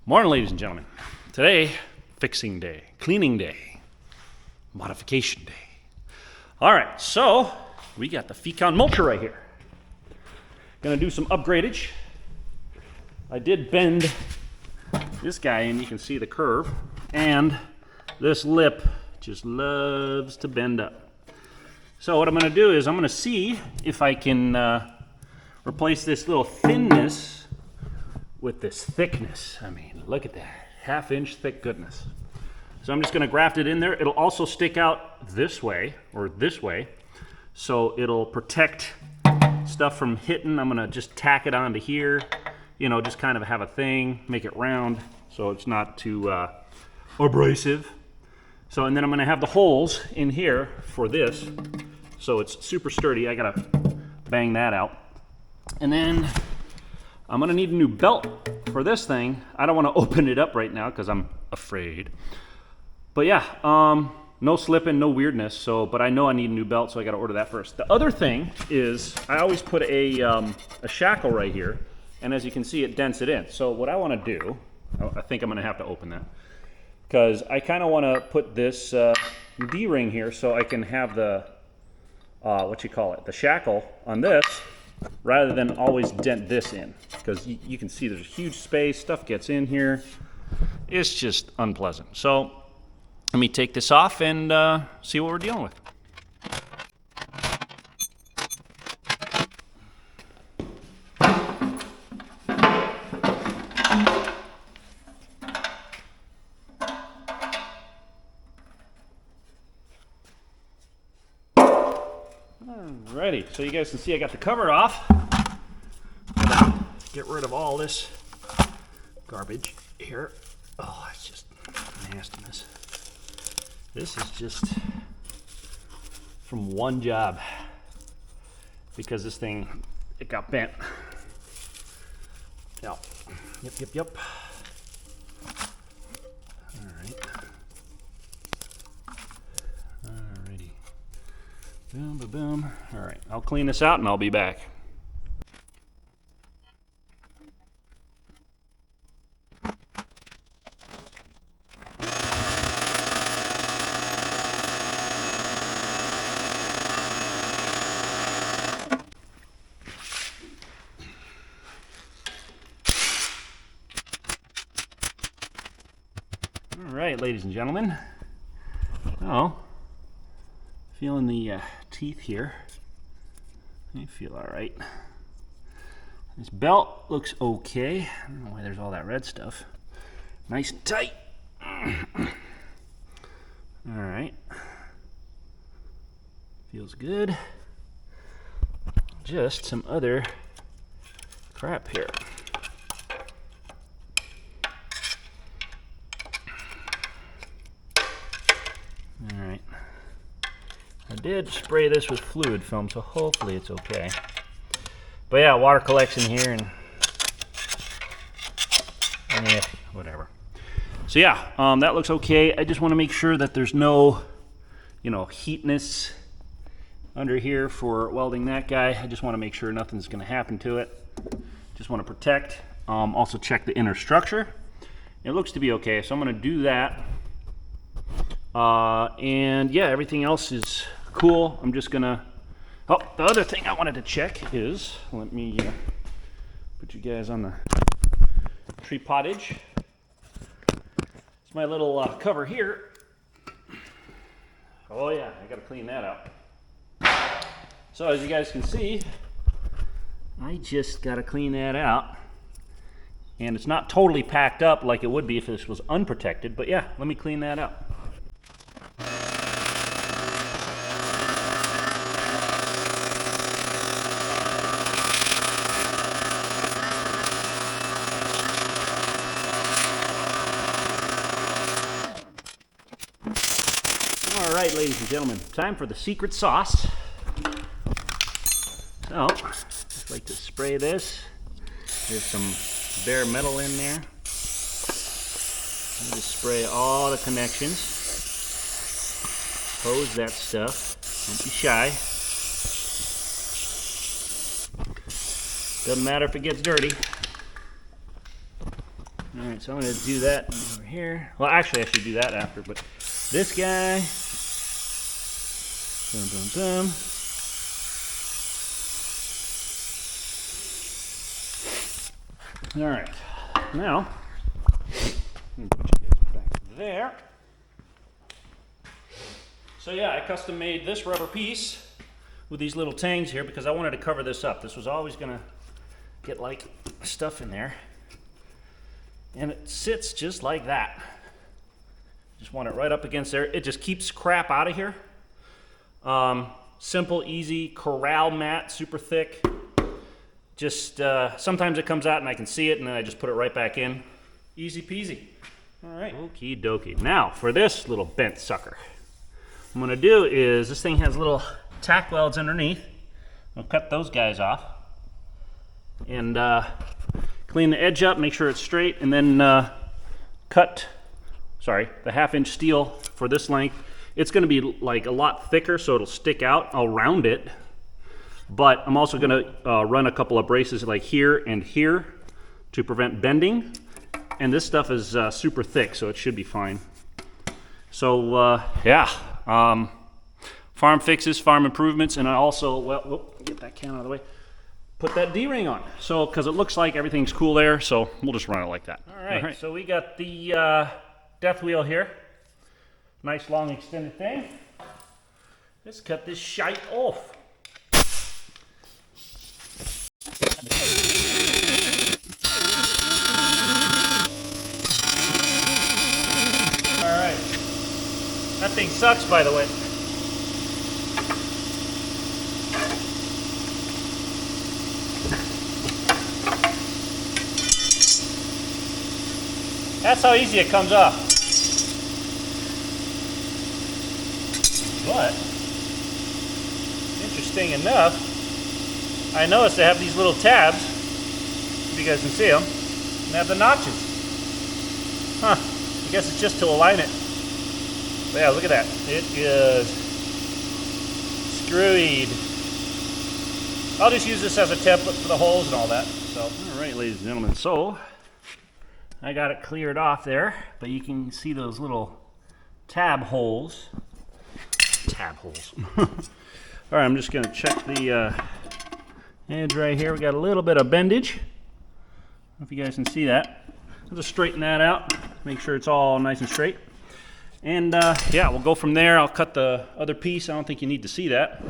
Morning, ladies and gentlemen. Today, fixing day, cleaning day, modification day. All right, so we got the Fecon mulcher right here. Gonna do some upgradage. I did bend this guy and you can see the curve, and this lip just loves to bend up. So what I'm gonna do is I'm gonna see if I can replace this little thinness with this thickness. I mean, look at that, 1/2 inch thick goodness. So I'm just gonna graft it in there. It'll also stick out this way, or this way, so it'll protect stuff from hitting. I'm gonna just tack it onto here, you know, just kind of have a thing, make it round so it's not too abrasive. So, and then I'm gonna have the holes in here for this, so it's super sturdy. I gotta bang that out. And then I'm gonna need a new belt for this thing. I don't wanna open it up right now because I'm afraid. But yeah, no slipping, no weirdness, so, but I know I need a new belt, so I gotta order that first. The other thing is, I always put a shackle right here, and as you can see, it dents it in. So what I wanna do, I think I'm gonna have to open that, because I kinda wanna put this D-ring here so I can have the, the shackle on this, rather than always dent this in, because you can see there's a huge space, stuff gets in here. It's just unpleasant. So let me take this off and see what we're dealing with. Alrighty, so you guys can see I got the cover off. Get rid of all this garbage here. Oh, it's just nastiness. This is just from one job, because this thing, it got bent. Yep. Alrighty. Boom, boom, boom. All right, I'll clean this out and I'll be back. All right, ladies and gentlemen. Oh, feeling the teeth here. I feel all right. This belt looks okay. I don't know why there's all that red stuff. Nice and tight. All right. Feels good. Just some other crap here. All right. I did spray this with fluid film, so hopefully it's okay. But yeah, water collection here and whatever. So yeah, that looks okay. I just want to make sure that there's no, heatness under here for welding that guy. I just want to make sure nothing's going to happen to it. Just want to protect. Also check the inner structure. It looks to be okay, so I'm going to do that. And yeah, everything else is cool. I'm just gonna, oh, the other thing I wanted to check is, let me put you guys on the tree pottage. It's my little cover here. Oh yeah, I gotta clean that up. So as you guys can see, I just gotta clean that out. And it's not totally packed up like it would be if this was unprotected, but yeah, let me clean that up. All right, ladies and gentlemen, time for the secret sauce. So, just like to spray this. There's some bare metal in there. And just spray all the connections. Hose that stuff. Don't be shy. Doesn't matter if it gets dirty. All All right, so I'm going to do that over here. Well, actually, I should do that after, but this guy. Boom, boom, boom. All right, now, let me put you guys back there. So yeah, I custom made this rubber piece with these little tangs here because I wanted to cover this up. This was always gonna get like stuff in there. And it sits just like that. Just want it right up against there. It just keeps crap out of here. Simple, easy, corral mat, super thick. Just, sometimes it comes out and I can see it and then I just put it right back in. Easy peasy. All right. Okie dokie. Now, for this little bent sucker. What I'm gonna do is, this thing has little tack welds underneath. I'll cut those guys off. And clean the edge up, make sure it's straight, and then cut, the 1/2-inch steel for this length. It's gonna be like a lot thicker, so it'll stick out. I'll round it. But I'm also gonna run a couple of braces like here and here to prevent bending. And this stuff is super thick, so it should be fine. So yeah, farm fixes, farm improvements, and I also, well, get that can out of the way, put that D-ring on. So, because it looks like everything's cool there, so we'll just run it like that. All right, so we got the death wheel here. Nice long extended thing. Let's cut this shite off. That thing sucks, by the way. That's how easy it comes off. But, interesting enough, I noticed they have these little tabs, if you guys can see them, and they have the notches. Huh, I guess it's just to align it. But yeah, look at that. It is screwied. I'll just use this as a template for the holes and all that. So, all right, ladies and gentlemen. So, I got it cleared off there, but you can see those little tab holes. Tab holes. All right, I'm just gonna check the edge right here. We got a little bit of bendage. I don't know if you guys can see that. I'll just straighten that out. Make sure it's all nice and straight. And yeah, we'll go from there. I'll cut the other piece. I don't think you need to see that.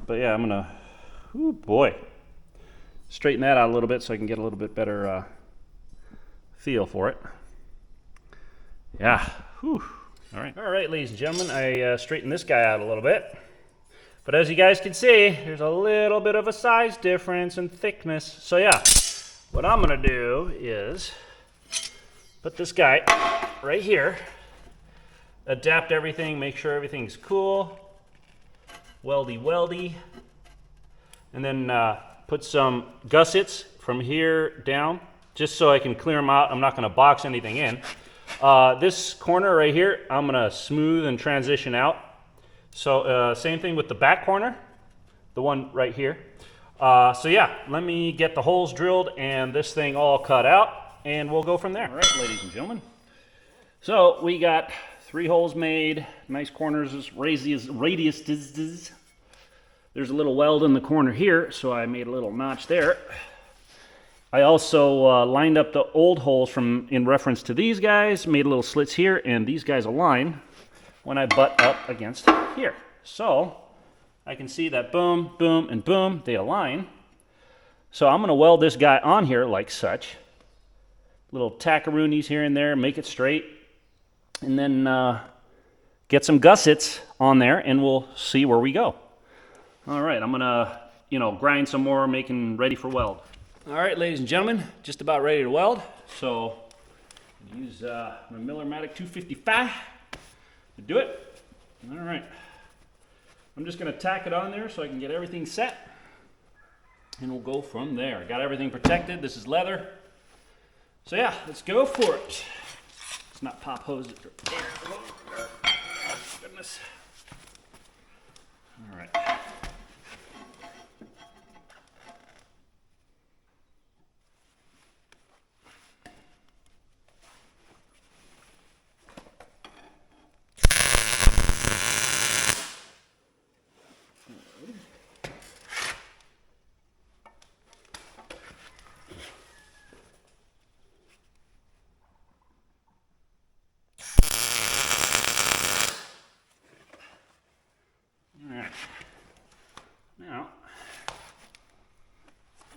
But yeah, I'm gonna, oh boy, straighten that out a little bit so I can get a little bit better feel for it. Yeah, whew. All right, ladies and gentlemen, I straightened this guy out a little bit. But as you guys can see, there's a little bit of a size difference in thickness. So yeah, what I'm gonna do is put this guy right here, adapt everything, make sure everything's cool, weldy, and then put some gussets from here down, just so I can clear them out. I'm not gonna box anything in. This corner right here, I'm gonna smooth and transition out. So same thing with the back corner, the one right here. So yeah, let me get the holes drilled and this thing all cut out, and we'll go from there. All right, ladies and gentlemen. So we got 3 holes made, nice corners, radius. There's a little weld in the corner here, so I made a little notch there. I also lined up the old holes from in reference to these guys, made little slits here, and these guys align when I butt up against here. So I can see that boom, boom, and boom, they align. So I'm gonna weld this guy on here like such. Little tackaroonies here and there, make it straight. And then get some gussets on there and we'll see where we go. All right, I'm gonna, grind some more, making ready for weld. All right, ladies and gentlemen, just about ready to weld. So use my Miller-Matic 255 to do it. All right, I'm just gonna tack it on there so I can get everything set. And we'll go from there. Got everything protected, this is leather. So yeah, let's go for it. It's not pop hose. Oh, goodness. All right.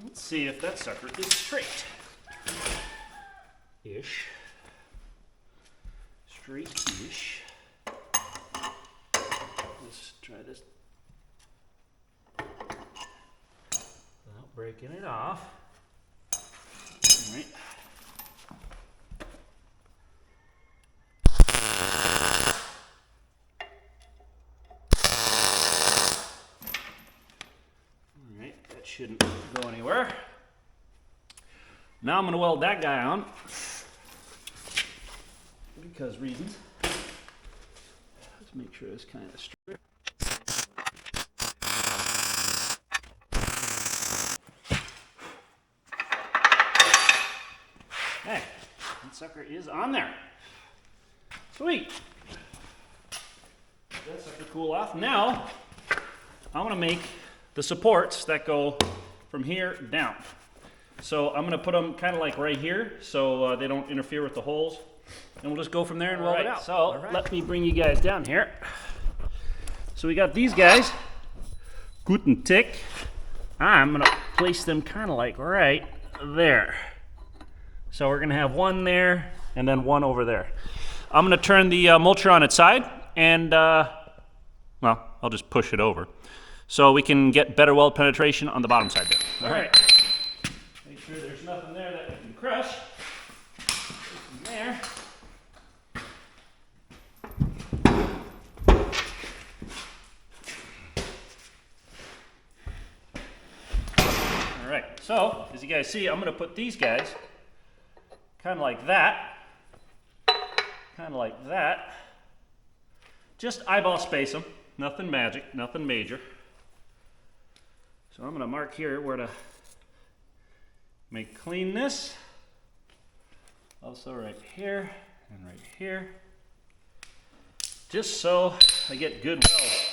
Let's see if that sucker is straight. Ish. Straight-ish. Let's try this without breaking it off. All right. All right, that shouldn't go anywhere. Now I'm going to weld that guy on because reasons. Let's make sure it's kind of straight. Hey, that sucker is on there. Sweet. That sucker cool off. Now, I want to make the supports that go from here down. So I'm going to put them kind of like right here so they don't interfere with the holes. And we'll just go from there and weld it out. So let me bring you guys down here. So we got these guys, good and thick. I'm going to place them kind of like right there. So we're going to have one there and then one over there. I'm going to turn the mulcher on its side and, well, I'll just push it over. So we can get better weld penetration on the bottom side there. All right. Make sure there's nothing there that we can crush. Nothing there. All right, so as you guys see, I'm going to put these guys kind of like that, kind of like that. Just eyeball space them, nothing magic, nothing major. So I'm going to mark here where to make clean this. Also right here and right here. Just so I get good welds.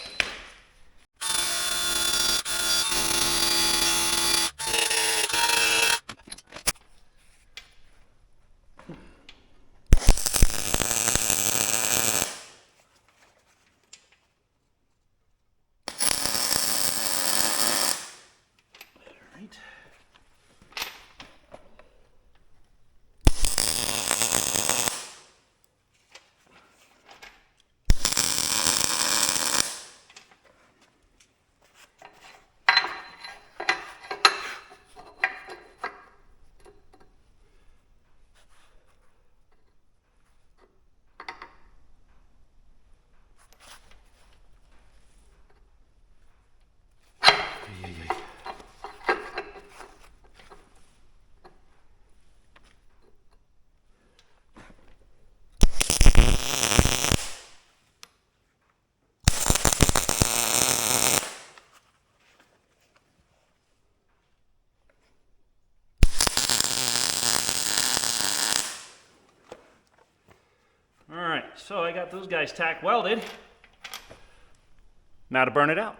So I got those guys tack welded. Now to burn it out.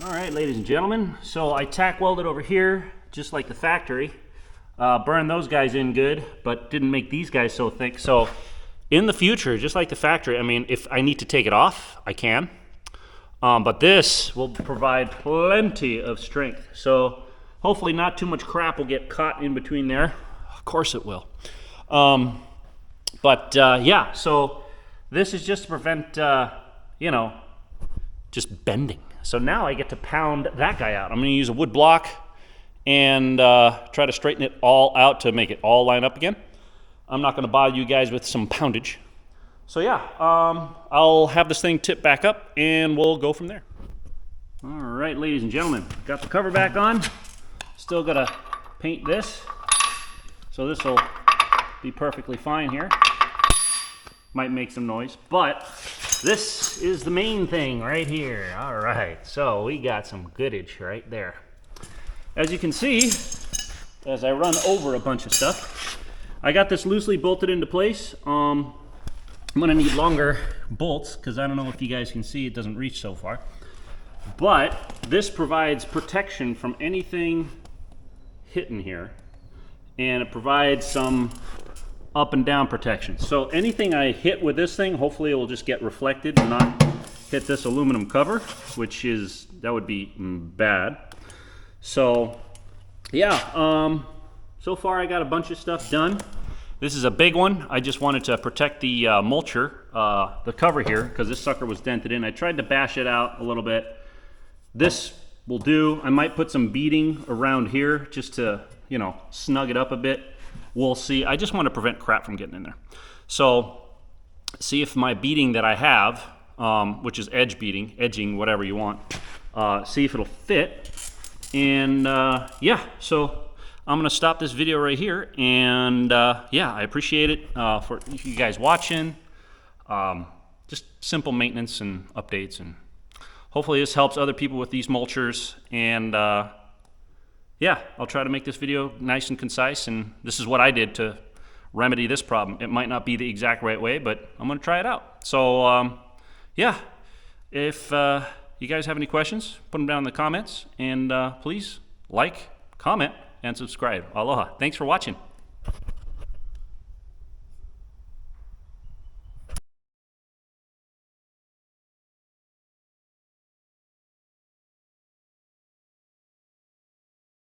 All right, ladies and gentlemen, so I tack welded over here, just like the factory. Burned those guys in good, but didn't make these guys so thick. So in the future, just like the factory, I mean, if I need to take it off, I can. But this will provide plenty of strength. So hopefully not too much crap will get caught in between there. Of course it will. Yeah, so this is just to prevent, you know, just bending. So now I get to pound that guy out. I'm going to use a wood block and try to straighten it all out to make it all line up again. I'm not going to bother you guys with some poundage. So yeah, I'll have this thing tip back up and we'll go from there. All right, ladies and gentlemen, got the cover back on. Still got to paint this. So this will be perfectly fine here. Might make some noise, but this is the main thing right here. All right, so we got some goodage right there. As you can see, as I run over a bunch of stuff, I got this loosely bolted into place. I'm gonna need longer bolts because I don't know if you guys can see, it doesn't reach so far. But this provides protection from anything hitting here, and it provides some up and down protection. So anything I hit with this thing, hopefully it will just get reflected and not hit this aluminum cover, which is, that would be bad. So yeah, so far I got a bunch of stuff done. This is a big one. I just wanted to protect the mulcher, the cover here, because this sucker was dented in. I tried to bash it out a little bit. This will do. I might put some beading around here just to, you know, snug it up a bit. We'll see. I just want to prevent crap from getting in there. So see if my beading that I have, which is edge beading, edging, whatever you want, see if it'll fit. And yeah, so I'm gonna stop this video right here, and yeah, I appreciate it for you guys watching. Just simple maintenance and updates, and hopefully this helps other people with these mulchers. And yeah, I'll try to make this video nice and concise, and this is what I did to remedy this problem. It might not be the exact right way, but I'm gonna try it out. So yeah, if you guys have any questions, put them down in the comments, and please like, comment, and subscribe. Aloha. Thanks for watching.